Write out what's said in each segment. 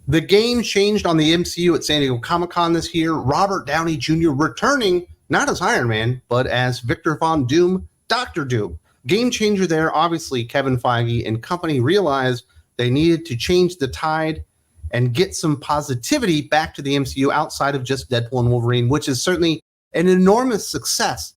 The game changed on the MCU at San Diego Comic-Con this year. Robert Downey Jr. returning, not as Iron Man, but as Victor Von Doom, Dr. Doom. Game changer there. Obviously, Kevin Feige and company realized they needed to change the tide and get some positivity back to the MCU outside of just Deadpool and Wolverine, which is certainly an enormous success.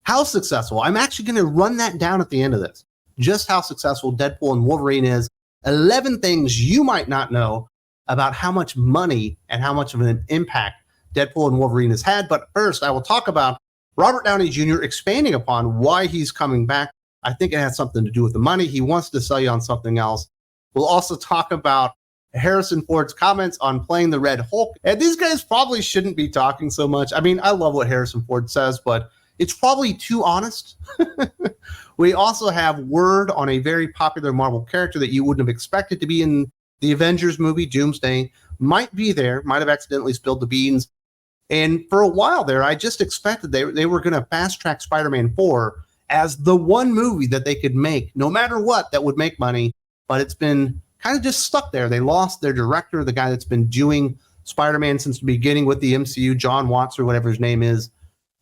How successful? I'm actually going to run that down at the end of this. Just how successful Deadpool and Wolverine is. 11 things you might not know about how much money and how much of an impact Deadpool and Wolverine has had. But first, I will talk about Robert Downey Jr. expanding upon why he's coming back. I think it has something to do with the money. He wants to sell you on something else. We'll also talk about Harrison Ford's comments on playing the Red Hulk. And these guys probably shouldn't be talking so much. I mean, I love what Harrison Ford says, but it's probably too honest. We also have word on a very popular Marvel character that you wouldn't have expected to be in the Avengers movie, Doomsday. Might be there, might have accidentally spilled the beans. And for a while there, I just expected they were going to fast track Spider-Man 4 as the one movie that they could make, no matter what, that would make money. But it's been kind of just stuck there. They lost their director, the guy that's been doing Spider-Man since the beginning with the MCU, John Watts or whatever his name is.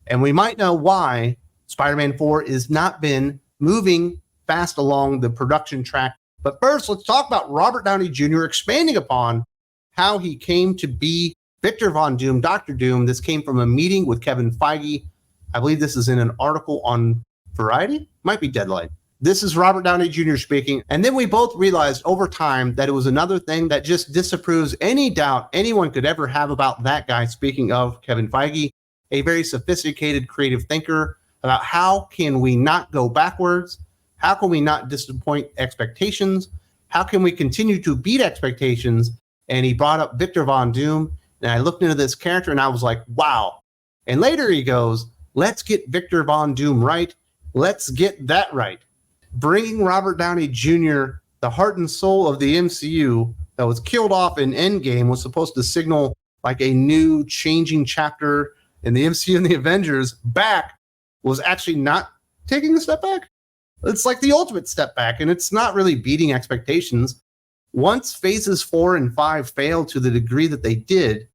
And we might know why Spider-Man 4 has not been moving fast along the production track. But first, let's talk about Robert Downey Jr. expanding upon how he came to be Victor Von Doom, Dr. Doom. This came from a meeting with Kevin Feige. I believe this is in an article on Variety. Might be Deadline. This is Robert Downey Jr. speaking. And then we both realized over time that it was another thing that just disapproves any doubt anyone could ever have about that guy. Speaking of Kevin Feige, a very sophisticated creative thinker about how can we not go backwards? How can we not disappoint expectations? How can we continue to beat expectations? And he brought up Victor Von Doom. And I looked into this character and I was like, wow. And later he goes, let's get Victor Von Doom right. Let's get that right. Bringing Robert Downey Jr., the heart and soul of the MCU that was killed off in Endgame, was supposed to signal like a new changing chapter in the MCU and the Avengers, back, was actually not taking a step back. It's like the ultimate step back, and it's not really beating expectations. Once phases 4 and 5 failed to the degree that they did,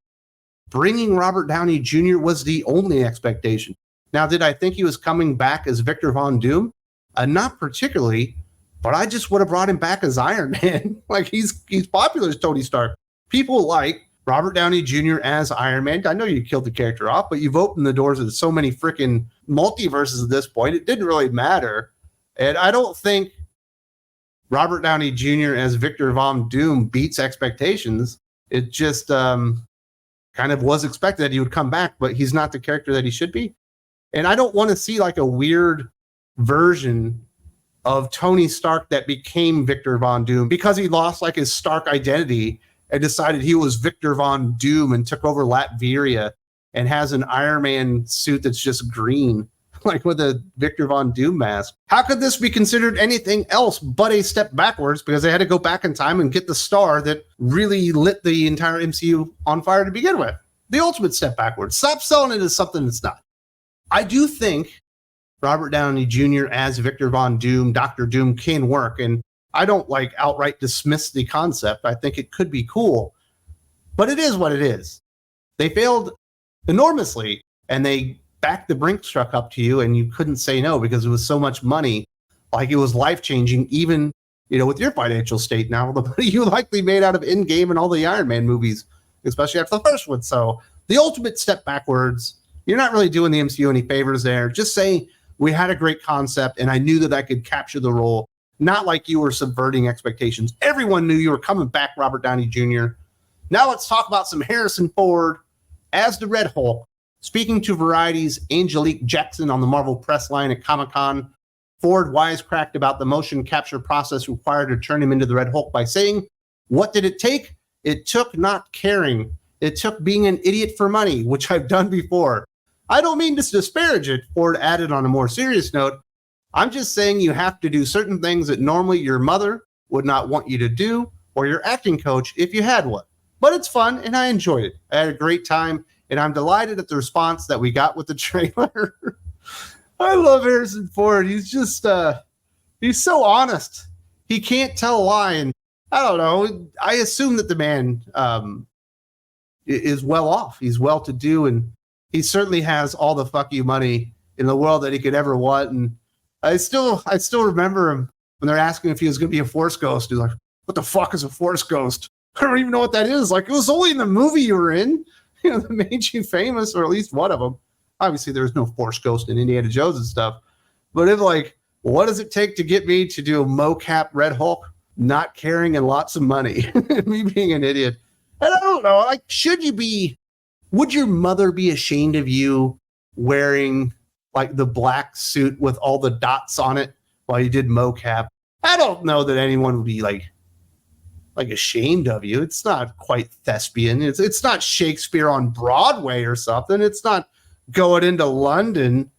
bringing Robert Downey Jr. was the only expectation. Now, did I think he was coming back as Victor Von Doom? Not particularly, but I just would have brought him back as Iron Man. Like, he's popular as Tony Stark. People like Robert Downey Jr. as Iron Man. I know you killed the character off, but you've opened the doors to so many freaking multiverses at this point. It didn't really matter. And I don't think Robert Downey Jr. as Victor Von Doom beats expectations. It just kind of was expected that he would come back, but he's not the character that he should be. And I don't want to see like a weird version of Tony Stark that became Victor Von Doom because he lost like his Stark identity and decided he was Victor Von Doom and took over Latveria and has an Iron Man suit that's just green, like with a Victor Von Doom mask. How could this be considered anything else but a step backwards? Because they had to go back in time and get the star that really lit the entire MCU on fire to begin with. The ultimate step backwards. Stop selling it as something it's not. I do think Robert Downey Jr. as Victor Von Doom, Dr. Doom can work. And I don't like outright dismiss the concept. I think it could be cool, but it is what it is. They failed enormously and they backed the Brinks truck up to you and you couldn't say no because it was so much money. Like it was life-changing, even, with your financial state now, the money you likely made out of Endgame and all the Iron Man movies, especially after the first one. So the ultimate step backwards, you're not really doing the MCU any favors there. Just say we had a great concept and I knew that I could capture the role. Not like you were subverting expectations. Everyone knew you were coming back, Robert Downey Jr. Now let's talk about some Harrison Ford as the Red Hulk. Speaking to Variety's Angelique Jackson on the Marvel press line at Comic-Con, Ford wisecracked about the motion capture process required to turn him into the Red Hulk by saying, "What did it take? It took not caring. It took being an idiot for money, which I've done before." I don't mean to disparage it, Ford added on a more serious note. I'm just saying you have to do certain things that normally your mother would not want you to do, or your acting coach if you had one. But it's fun, and I enjoyed it. I had a great time, and I'm delighted at the response that we got with the trailer. I love Harrison Ford. He's just, he's so honest. He can't tell a lie, and I don't know. I assume that the man is well off. He's well to do, and he certainly has all the fuck you money in the world that he could ever want. And I still remember him when they're asking if he was going to be a Force ghost. He's like, "What the fuck is a Force ghost? I don't even know what that is." Like, it was only in the movie you were in, that made you famous, or at least one of them. Obviously, there's no Force ghost in Indiana Jones and stuff, but if like, what does it take to get me to do a mocap Red Hulk? Not caring and lots of money, me being an idiot. And I don't know, like, would your mother be ashamed of you wearing like the black suit with all the dots on it while you did mocap? I don't know that anyone would be like ashamed of you. It's not quite thespian. It's not Shakespeare on Broadway or something. It's not going into London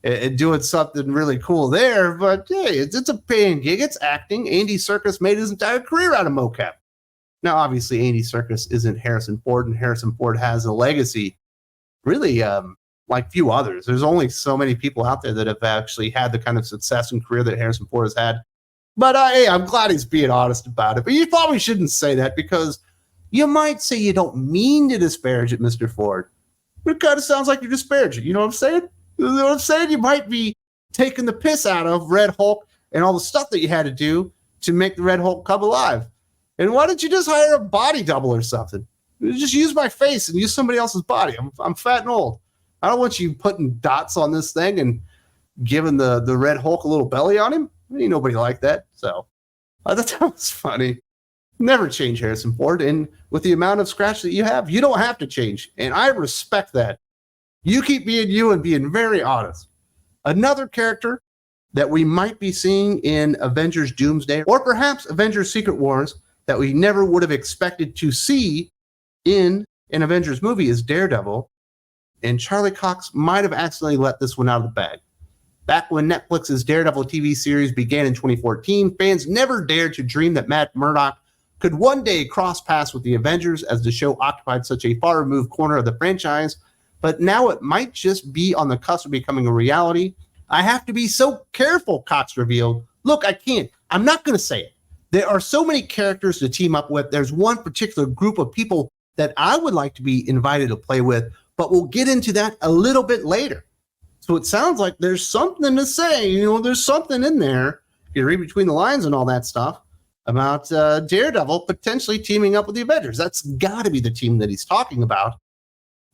and doing something really cool there. But hey, it's a paying gig. It's acting. Andy Serkis made his entire career out of mocap. Now, obviously, Andy Serkis isn't Harrison Ford, and Harrison Ford has a legacy really like few others. There's only so many people out there that have actually had the kind of success and career that Harrison Ford has had. But hey, I'm glad he's being honest about it. But you probably shouldn't say that, because you might say you don't mean to disparage it, Mr. Ford. But it kind of sounds like you're disparaging. You know what I'm saying? You know what I'm saying? You might be taking the piss out of Red Hulk and all the stuff that you had to do to make the Red Hulk come alive. And why don't you just hire a body double or something? Just use my face and use somebody else's body. I'm fat and old. I don't want you putting dots on this thing and giving the Red Hulk a little belly on him. Ain't nobody like that. So I thought that was funny. Never change Harrison Ford. And with the amount of scratch that you have, you don't have to change. And I respect that. You keep being you and being very honest. Another character that we might be seeing in Avengers Doomsday, or perhaps Avengers Secret Wars, that we never would have expected to see in an Avengers movie, is Daredevil. And Charlie Cox might have accidentally let this one out of the bag. Back when Netflix's Daredevil TV series began in 2014, fans never dared to dream that Matt Murdock could one day cross paths with the Avengers, as the show occupied such a far-removed corner of the franchise. But now it might just be on the cusp of becoming a reality. I have to be so careful, Cox revealed. Look, I can't. I'm not going to say it. There are so many characters to team up with. There's one particular group of people that I would like to be invited to play with, but we'll get into that a little bit later. So it sounds like there's something to say. There's something in there, if you read between the lines and all that stuff, about Daredevil potentially teaming up with the Avengers. That's got to be the team that he's talking about.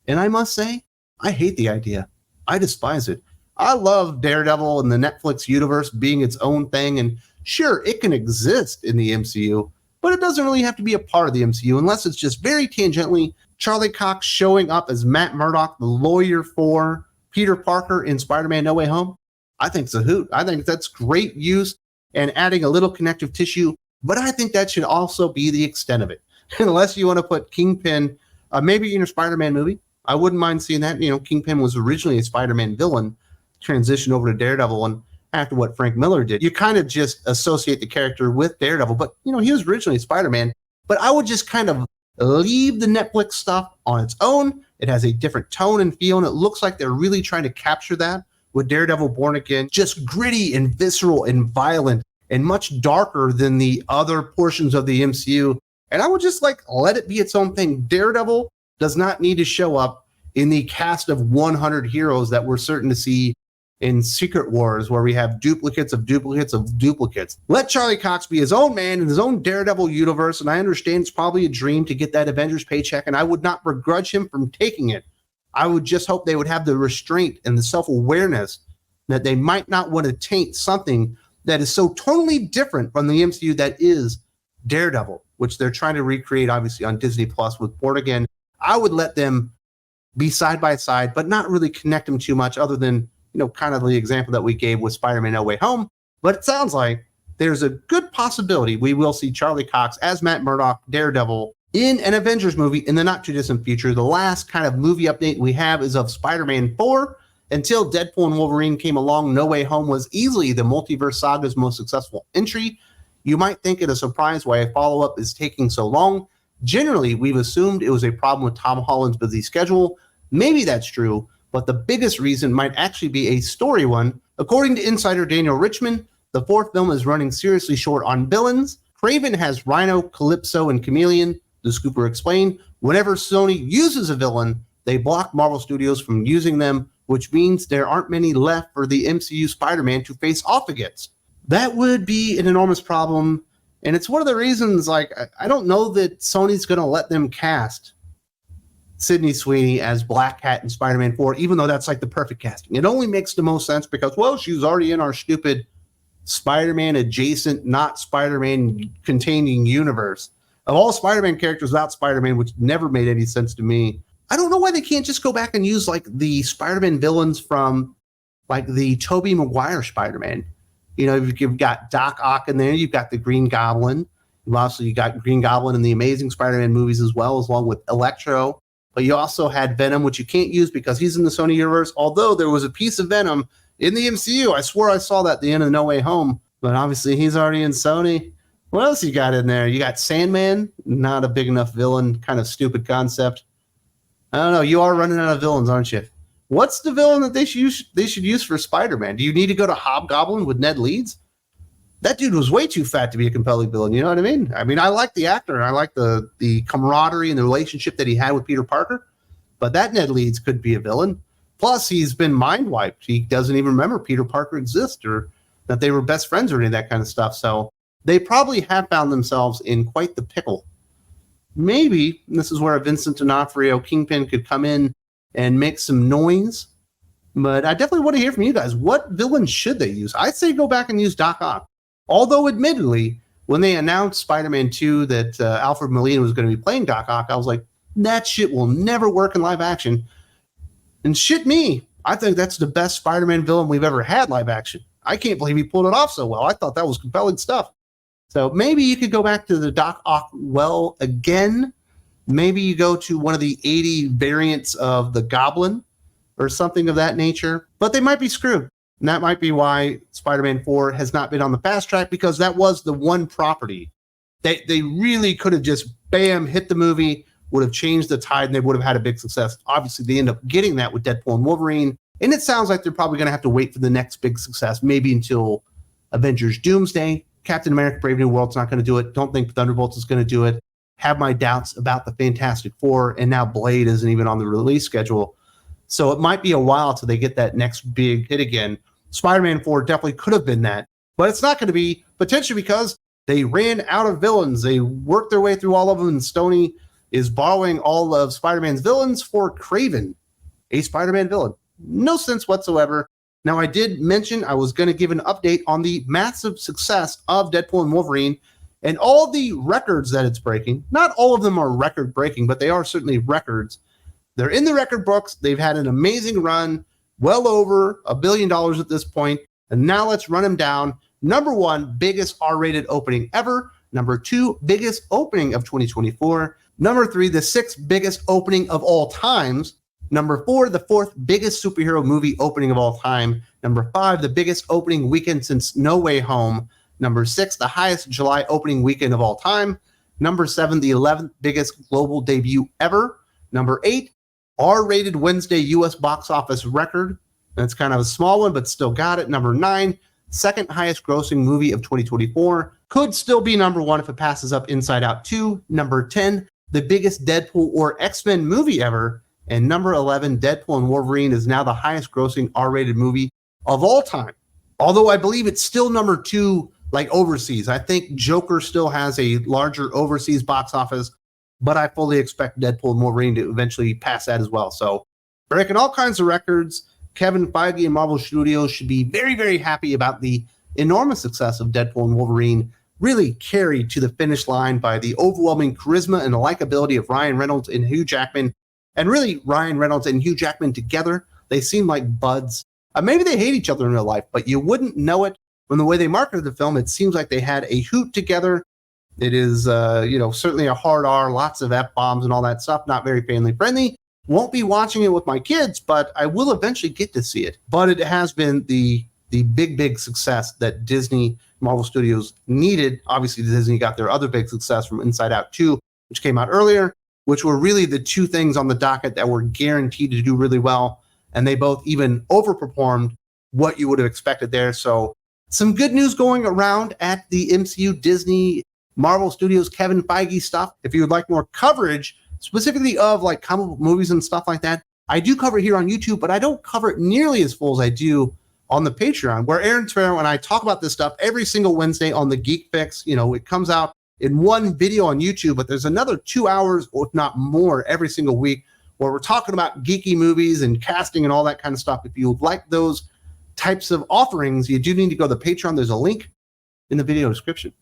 And I must say, I hate the idea. I despise it. I love Daredevil and the Netflix universe being its own thing. And sure, it can exist in the MCU, but it doesn't really have to be a part of the MCU unless it's just very tangentially Charlie Cox showing up as Matt Murdock, the lawyer for Peter Parker in Spider-Man No Way Home. I think it's a hoot. I think that's great use and adding a little connective tissue, but I think that should also be the extent of it. Unless you want to put Kingpin maybe in your Spider-Man movie. I wouldn't mind seeing that. Kingpin was originally a Spider-Man villain, transitioned over to Daredevil, and after what Frank Miller did, you kind of just associate the character with Daredevil. But, he was originally Spider-Man. But I would just kind of leave the Netflix stuff on its own. It has a different tone and feel, and it looks like they're really trying to capture that with Daredevil Born Again. Just gritty and visceral and violent and much darker than the other portions of the MCU. And I would just let it be its own thing. Daredevil does not need to show up in the cast of 100 heroes that we're certain to see in Secret Wars, where we have duplicates of duplicates of duplicates. Let Charlie Cox be his own man in his own Daredevil universe, and I understand it's probably a dream to get that Avengers paycheck, and I would not begrudge him from taking it. I would just hope they would have the restraint and the self-awareness that they might not want to taint something that is so totally different from the MCU that is Daredevil, which they're trying to recreate, obviously, on Disney Plus with Born Again. I would let them be side by side, but not really connect them too much, other than kind of the example that we gave with Spider-Man No Way Home. But it sounds like there's a good possibility we will see Charlie Cox as Matt Murdock, Daredevil, in an Avengers movie in the not too distant future. The last kind of movie update we have is of Spider-Man 4. Until Deadpool and Wolverine came along, No Way Home was easily the multiverse saga's most successful entry. You might think it a surprise why a follow-up is taking so long. Generally, we've assumed it was a problem with Tom Holland's busy schedule. Maybe that's true, but the biggest reason might actually be a story one. According to insider Daniel Richman, the fourth film is running seriously short on villains. Kraven has Rhino, Calypso, and Chameleon. The Scooper explained, whenever Sony uses a villain, they block Marvel Studios from using them, which means there aren't many left for the MCU Spider-Man to face off against. That would be an enormous problem, and it's one of the reasons, like, I don't know that Sony's going to let them cast Sydney Sweeney as Black Cat in Spider-Man 4, even though that's like the perfect casting. It only makes the most sense because, well, she was already in our stupid Spider-Man adjacent, not Spider-Man containing universe. Of all Spider-Man characters without Spider-Man, which never made any sense to me, I don't know why they can't just go back and use like the Spider-Man villains from like the Tobey Maguire Spider-Man. You know, you've got Doc Ock in there, you've got the Green Goblin. You got Green Goblin in the Amazing Spider-Man movies as well, along with Electro. But you also had Venom, which you can't use because he's in the Sony universe. Although there was a piece of Venom in the MCU. I swore I saw that at the end of No Way Home. But obviously he's already in Sony. What else you got in there? You got Sandman, not a big enough villain, kind of stupid concept. I don't know. You are running out of villains, aren't you? What's the villain that they should use for Spider-Man? Do you need to go to Hobgoblin with Ned Leeds? That dude was way too fat to be a compelling villain. You know what I mean? I mean, I like the actor. And I like the camaraderie and the relationship that he had with Peter Parker. But that Ned Leeds could be a villain. Plus, he's been mind wiped. He doesn't even remember Peter Parker exists or that they were best friends or any of that kind of stuff. So they probably have found themselves in quite the pickle. Maybe this is where a Vincent D'Onofrio Kingpin could come in and make some noise. But I definitely want to hear from you guys. What villain should they use? I'd say go back and use Doc Ock. Although, admittedly, when they announced Spider-Man 2 that Alfred Molina was going to be playing Doc Ock, I was like, that shit will never work in live action. And shit me, I think that's the best Spider-Man villain we've ever had live action. I can't believe he pulled it off so well. I thought that was compelling stuff. So maybe you could go back to the Doc Ock well again. Maybe you go to one of the 80 variants of the Goblin or something of that nature. But they might be screwed. And that might be why Spider-Man 4 has not been on the fast track, because that was the one property they really could have just, bam, hit the movie, would have changed the tide, and they would have had a big success. Obviously, they end up getting that with Deadpool and Wolverine. And it sounds like they're probably going to have to wait for the next big success, maybe until Avengers Doomsday. Captain America Brave New World's not going to do it. Don't think Thunderbolts is going to do it. Have my doubts about the Fantastic Four, and now Blade isn't even on the release schedule. So it might be a while till they get that next big hit again. Spider-Man 4 definitely could have been that, but it's not going to be, potentially because they ran out of villains. They worked their way through all of them, and Sony is borrowing all of Spider-Man's villains for Kraven, a Spider-Man villain. No sense whatsoever. Now, I did mention I was going to give an update on the massive success of Deadpool and Wolverine and all the records that it's breaking. Not all of them are record-breaking, but they are certainly records. They're in the record books. They've had an amazing run, well over $1 billion at this point. And now let's run them down. Number 1, biggest R-rated opening ever. Number 2, biggest opening of 2024. Number 3, the 6th biggest opening of all times. Number 4, the 4th biggest superhero movie opening of all time. Number 5, the biggest opening weekend since No Way Home. Number 6, the highest July opening weekend of all time. Number 7, the 11th biggest global debut ever. Number 8, R-rated Wednesday U.S. box office record. That's kind of a small one, but still got it. Number 9, second highest grossing movie of 2024. Could still be number 1 if it passes up Inside Out 2. Number 10, the biggest Deadpool or X-Men movie ever. And number 11, Deadpool and Wolverine is now the highest grossing R-rated movie of all time. Although I believe it's still number 2, like overseas. I think Joker still has a larger overseas box office, but I fully expect Deadpool and Wolverine to eventually pass that as well. So breaking all kinds of records. Kevin Feige and Marvel Studios should be very, very happy about the enormous success of Deadpool and Wolverine, really carried to the finish line by the overwhelming charisma and the likability of Ryan Reynolds and Hugh Jackman. And really, Ryan Reynolds and Hugh Jackman together, they seem like buds. Maybe they hate each other in real life, but you wouldn't know it. From the way they marketed the film, it seems like they had a hoot together. It is, certainly a hard R, lots of F-bombs and all that stuff, not very family-friendly. Won't be watching it with my kids, but I will eventually get to see it. But it has been the big, big success that Disney, Marvel Studios needed. Obviously, Disney got their other big success from Inside Out 2, which came out earlier, which were really the 2 things on the docket that were guaranteed to do really well. And they both even overperformed what you would have expected there. So some good news going around at the MCU Disney Marvel Studios Kevin Feige stuff. If you would like more coverage, specifically of like comic book movies and stuff like that, I do cover it here on YouTube, but I don't cover it nearly as full as I do on the Patreon, where Aaron Sparrow and I talk about this stuff every single Wednesday on the Geek Fix. You know, it comes out in one video on YouTube, but there's another 2 hours, or if not more, every single week where we're talking about geeky movies and casting and all that kind of stuff. If you like those types of offerings, you do need to go to the Patreon. There's a link in the video description.